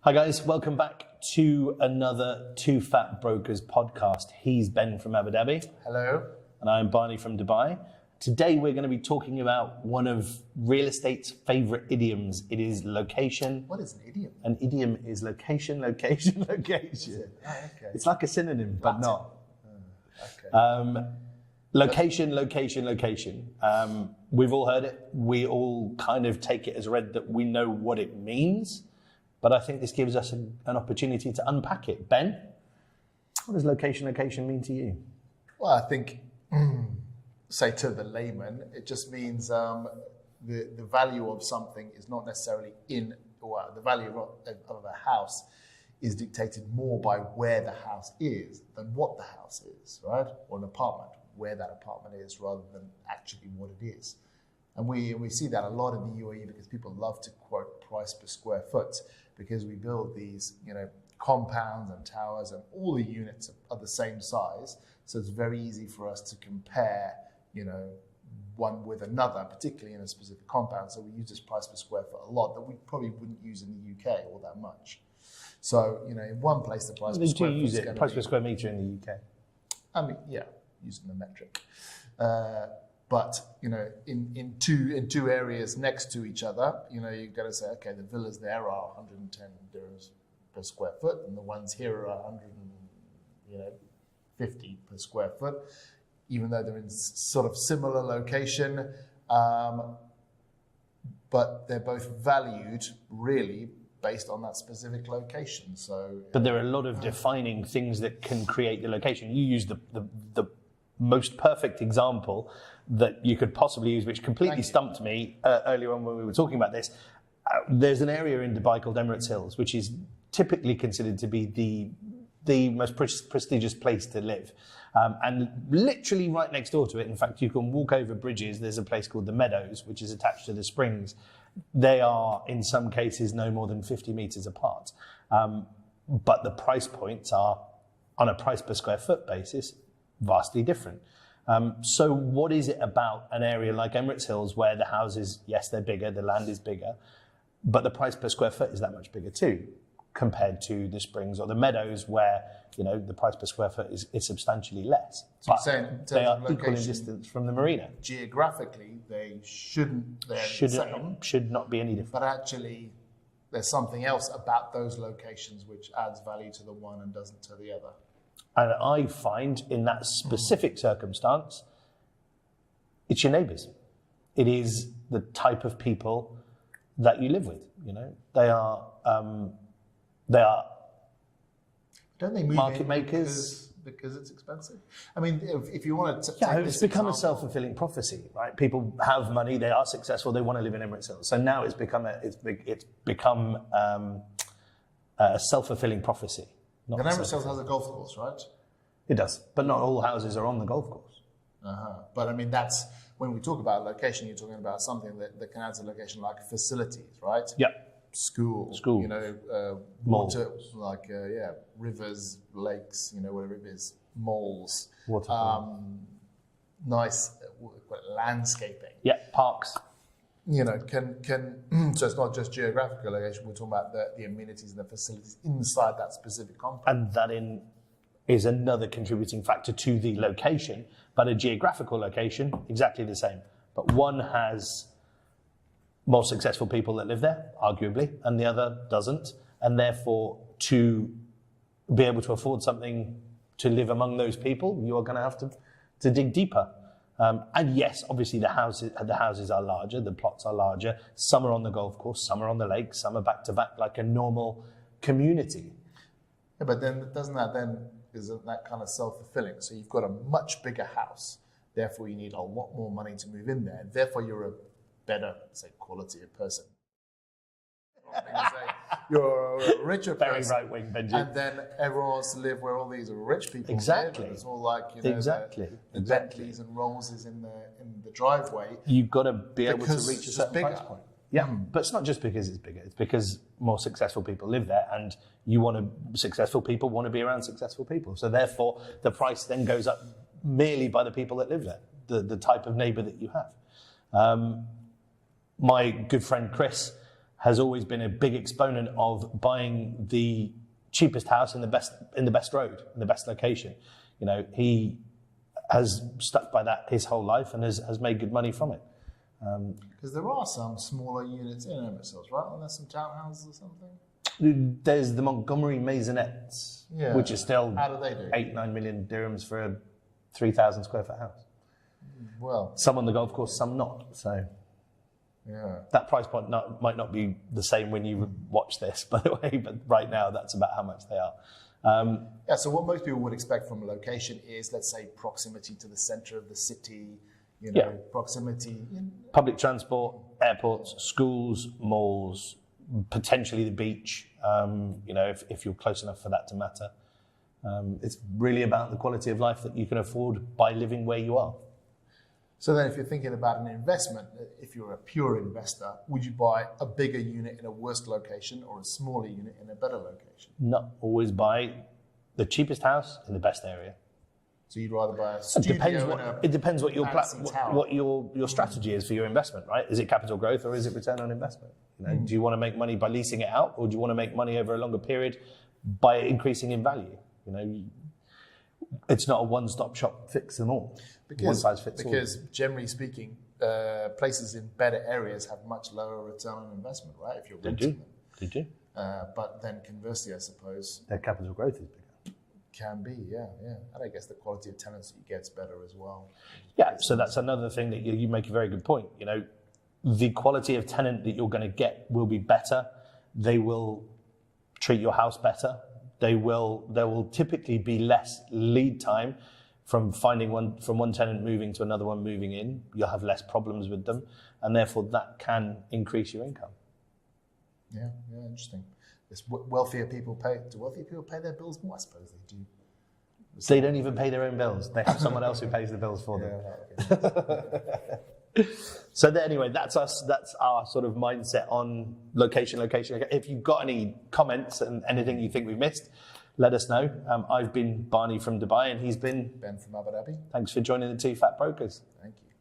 Hi guys, welcome back to another Two Fat Brokers podcast. He's Ben from Abu Dhabi. Hello. And I'm Barney from Dubai. Today we're going to be talking about one of real estate's favorite idioms. It is location. What is an idiom? An idiom is location, location, location. Oh, okay. It's like a synonym, but not. Okay. Location, location, location. We've all heard it. We all kind of take it as read that we know what it means. But I think this gives us an opportunity to unpack it. Ben, what does location, location mean to you? Well, I think, say to the layman, it just means the value of something is not necessarily the value of a house is dictated more by where the house is than what the house is, right? Or an apartment, where that apartment is rather than actually what it is. And we see that a lot in the UAE because people love to quote price per square foot because we build these, compounds and towers and all the units are the same size. So it's very easy for us to compare, one with another, particularly in a specific compound. So we use this price per square foot a lot that we probably wouldn't use in the UK all that much. So, in one place the price per square foot is going to be... price per square metre in the UK? I mean, yeah, using the metric. But in two areas next to each other, you've got to say, okay, the villas there are 110 dirhams per square foot, and the ones here are 150 per square foot, even though they're in sort of similar location, but they're both valued really based on that specific location. So, but there are a lot of defining things that can create the location. You use the most perfect example that you could possibly use, which completely stumped me earlier on when we were talking about this. There's an area in Dubai called Emirates Hills, which is typically considered to be the most prestigious place to live. And literally right next door to it, in fact, you can walk over bridges. There's a place called the Meadows, which is attached to the Springs. They are, in some cases, no more than 50 metres apart. But the price points are, on a price per square foot basis, vastly different. So what is it about an area like Emirates Hills where the houses, yes, they're bigger, the land is bigger, but the price per square foot is that much bigger too, compared to the Springs or the Meadows where, the price per square foot is substantially less. So you're saying in terms they are of location, equal in distance from the marina. Geographically, they shouldn't, they're the same, should not be any different. but actually there's something else about those locations which adds value to the one and doesn't to the other. And I find in that specific circumstance, it's your neighbours. It is the type of people that you live with. They are Don't they move market in makers because it's expensive? I mean, if you want to it's become a self-fulfilling prophecy, right? People have money, they are successful, they want to live in Emirates Hills. So now it's become a self-fulfilling prophecy. And Emirates Hills has a golf course, right? It does, but not all houses are on the golf course. But I mean, that's when we talk about location, you're talking about something that can add to location like facilities, right? Yeah. School. Water, like rivers, lakes, whatever it is, malls, nice landscaping. Yeah, parks. So it's not just geographical location. We're talking about the amenities and the facilities inside that specific compound. And that is another contributing factor to the location. But a geographical location, exactly the same. But one has more successful people that live there, arguably, and the other doesn't. And therefore, to be able to afford something to live among those people, you are going to have to dig deeper. And yes, obviously the houses are larger, the plots are larger. Some are on the golf course, some are on the lake, some are back to back like a normal community. Yeah, but then isn't that kind of self-fulfilling? So you've got a much bigger house, therefore you need a lot more money to move in there. Therefore you're a better, say, quality of person. You're a richer person. Very right-wing, Benji. And then everyone wants to live where all these rich people exactly. live. It's all like, exactly. the Bentleys and Rollses in the driveway. You've got to be able to reach a certain bigger. price point. Yeah, but it's not just because it's bigger. It's because more successful people live there, and successful people want to be around successful people. So therefore, the price then goes up merely by the people that live there, the type of neighbour that you have. My good friend Chris has always been a big exponent of buying the cheapest house in the best road, in the best location. You know, he has stuck by that his whole life and has made good money from it. Because there are some smaller units in Emersalds, right? Aren't there some townhouses or something? There's the Montgomery Maisonettes, Yeah. which is still How do they do? 8-9 million dirhams for a 3,000 square foot house. Well, Some on the golf course, some not. So yeah. that price point might not be the same when you watch this, by the way, but right now that's about how much they are. Yeah, so what most people would expect from a location is, let's say, proximity to the center of the city, you know, Yeah. proximity. Public transport, airports, schools, malls, potentially the beach, you know, if you're close enough for that to matter. It's really about the quality of life that you can afford by living where you are. So then if you're thinking about an investment, if you're a pure investor, would you buy a bigger unit in a worse location or a smaller unit in a better location? Not always buy the cheapest house in the best area. So you'd rather buy a It studio depends what your fancy tower. what your strategy is for your investment, right? Is it capital growth or is it return on investment? You know, do you want to make money by leasing it out, or do you want to make money over a longer period by increasing in value? You know, it's not a one-stop shop, fix them all. One size fits all. Because generally speaking, places in better areas have much lower return on investment, right? If you're renting them. They do. But then conversely, I suppose, Their capital growth is bigger. can be, yeah. And I guess the quality of tenancy gets better as well. Yeah, so that's another thing that you make a very good point. You know, the quality of tenant that you're going to get will be better. They will treat your house better. There will typically be less lead time from one tenant moving to another one moving in. You'll have less problems with them, and therefore that can increase your income. Yeah, interesting. Do wealthier people pay their bills more? I suppose they do. They don't even pay their own bills. They have someone else who pays the bills for them. Okay. So anyway, that's us. That's our sort of mindset on location. If you've got any comments and anything you think we've missed, let us know. I've been Barney from Dubai, and he's been Ben from Abu Dhabi. Thanks for joining the Two Fat Brokers. Thank you.